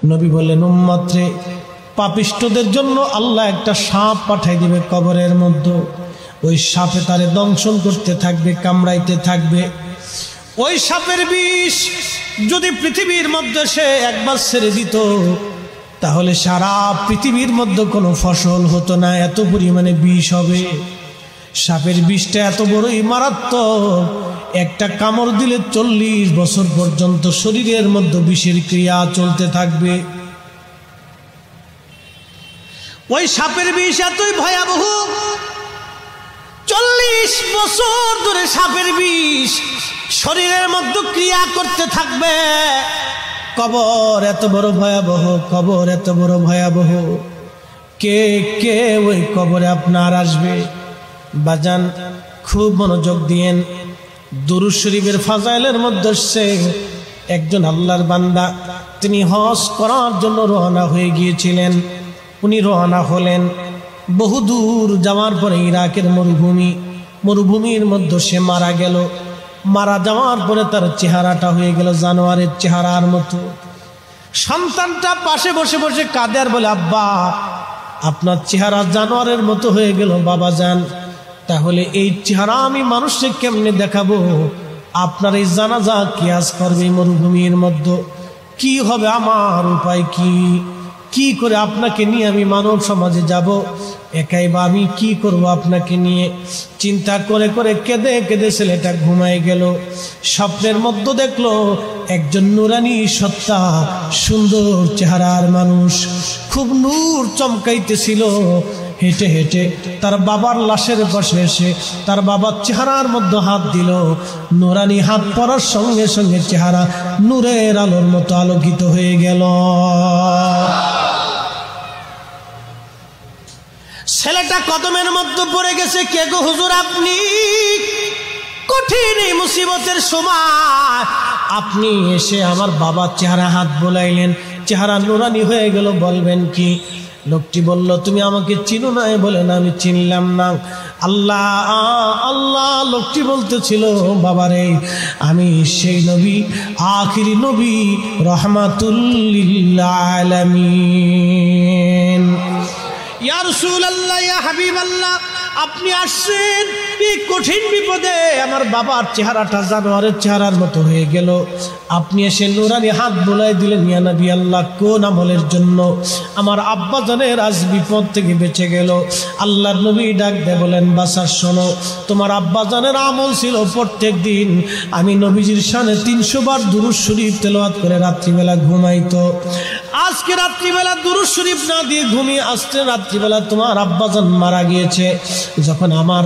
নবী বললেন, উম্মত রে, পাপিষ্ঠদের জন্য আল্লাহ একটা সাপ পাঠাই দিবে কবরের মধ্যে। ওই সাপে তারে দংশন করতে থাকবে, কামড়াইতে থাকবে। ওই সাপের বিষ যদি পৃথিবীর মধ্যে সে একবার ছেড়ে দিত, তাহলে সারা পৃথিবীর মধ্যে কোনো ফসল হতো না, এত পরিমাণে বিষ হবে। সাপের বিষটা এত বড়ই মারাত্মক, একটা কামড় দিলে 40 বছর পর্যন্ত শরীরের মধ্যে বিষের ক্রিয়া চলতে থাকবে। ওই সাপের বিষ এতই ভয়াবহ, 40 বছর ধরে সাপের বিষ শরীরের মধ্যে ক্রিয়া করতে থাকবে। কবর এত বড় ভয়াবহ, কবর এত বড় ভয়াবহ। কে কে ওই কবরে আপনার আসবে? বাজান, খুব মনোযোগ দিয়েন। দুরূদ শরীফের ফাজাইলের মধ্যে আসছে, একজন আল্লাহর বান্দা, তিনি হজ করার জন্য রওনা হয়ে গিয়েছিলেন। উনি রওনা হলেন, বহুদূর যাওয়ার পরে ইরাকের মরুভূমির মধ্যে সে মারা গেল। মারা যাওয়ার পরে তার চেহারাটা হয়ে গেল জানোয়ারের চেহারার মতো। সন্তানটা পাশে বসে বসে কাঁদে আর বলে, আব্বা, আপনার চেহারা জানোয়ারের মতো হয়ে গেল। বাবা যান, তাহলে এই চেহারা আমি মানুষকে কেমনে দেখাবো? আপনার এই জানাজা কিয়াস করবে মরুভূমির মধ্যে, কি হবে আমার উপায় কি করে আপনাকে নিয়ে আমি মানব সমাজে যাব? একাই বা আমি কি করব আপনাকে নিয়ে? চিন্তা করে করে কেঁদে কেঁদে ছেলেটা ঘুমায় গেল। স্বপ্নের মধ্যে দেখলো একজন নুরানি সত্তা, সুন্দর চেহারার মানুষ, খুব নূর চমকাইতেছিল। হেঁটে হেঁটে তার বাবার লাশের পাশে এসে তার বাবার চেহারার মধ্যে হাত দিল। নুরানি হাত পড়ার সঙ্গে সঙ্গে চেহারা নূরের আলোর মতো আলোকিত হয়ে গেল। ছেলেটা কদমের মধ্যে পড়ে গেছে। কে গো হুজুর আপনি? কঠিন এই মুসিবতের সময় আপনি এসে আমার বাবার চেহারা হাত বোলাইলেন, চেহারা নুরানি হয়ে গেল, বলবেন কি? লোকটি বলল, তুমি আমাকে চিনো না? বলে না, আমি চিনলাম না। আল্লাহ আল্লাহ, লোকটি বলতেছিল, বাবারে, আমি সেই নবী, আখিরি নবী, রহমাতুল লিল আলামিন। ইয়া রাসূলুল্লাহ, ইয়া হাবিবাল্লাহ, আপনি আসছেন এই কঠিন বিপদে। আমার বাবার চেহারাটা জানোয়ারের চেহারার মতো হয়ে গেল। আপনি এসে নুরানি হাত বোলাই দিলেন। ইয়া নবী আল্লাহ, কোন আমলের জন্য? আমার আব্বা জানের আজ বিপদ থেকে বেঁচে গেল। আল্লাহর নবী ডাক দিয়ে বলেন, বাসার শোনো, তোমার আব্বা জানের আমল ছিল প্রত্যেক দিন আমি নবীজির শানে 300 বার দুরূদ শরীফ তেলাওয়াত করে রাত্রিবেলা ঘুমাইতো। আজকে রাত্রিবেলা দুরূদ শরীফ না দিয়ে ঘুমিয়ে আসছে। রাত্রিবেলা তোমার আব্বা জান মারা গিয়েছে। যখন আমার